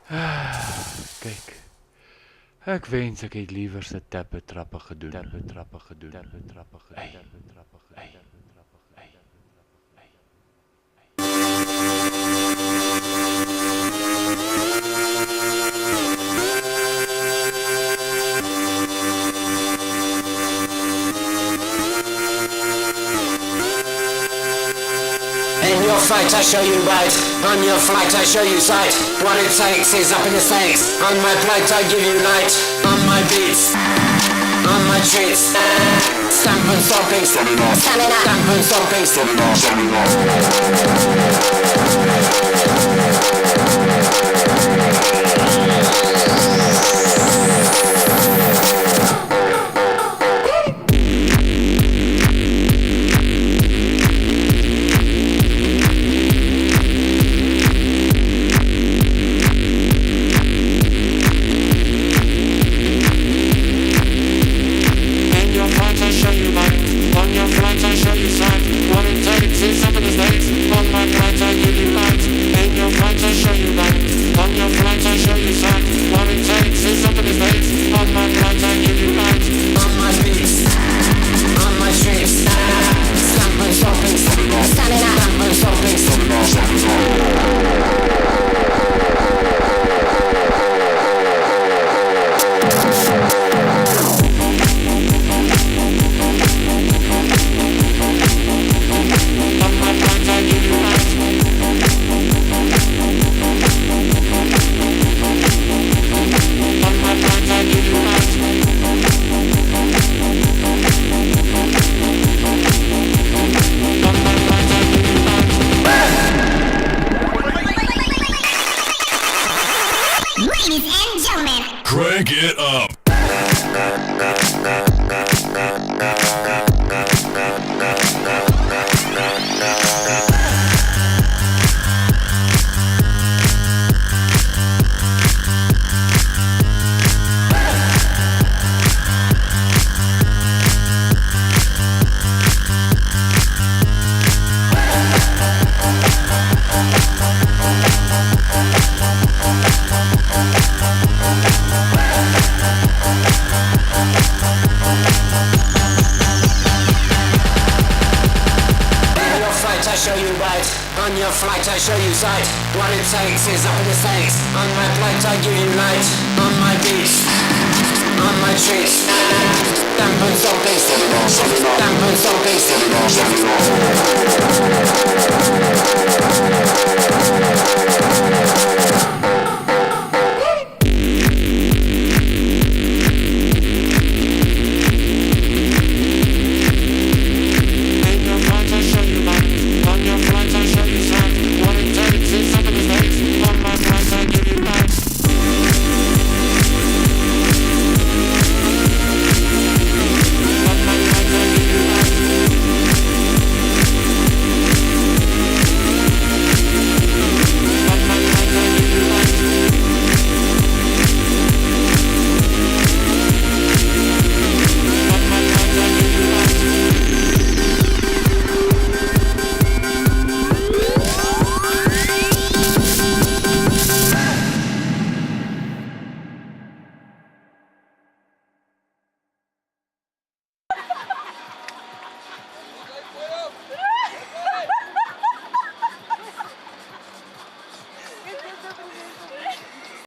Kyk. Ek wens ek het liewer se tappe trappe gedoen. In your flight I show you right, on your flight I show you sight. What it takes is up in the stakes. On my flight I give you light, on my beats, on my treats. Stamp and stomping, stamp and stomping, Crank it up. Show you right, on your flight I show you sight. What it takes is up in the stakes. On my flight I give you light, on my beats, on my treats. Stamp and stomping, stamp and stomping.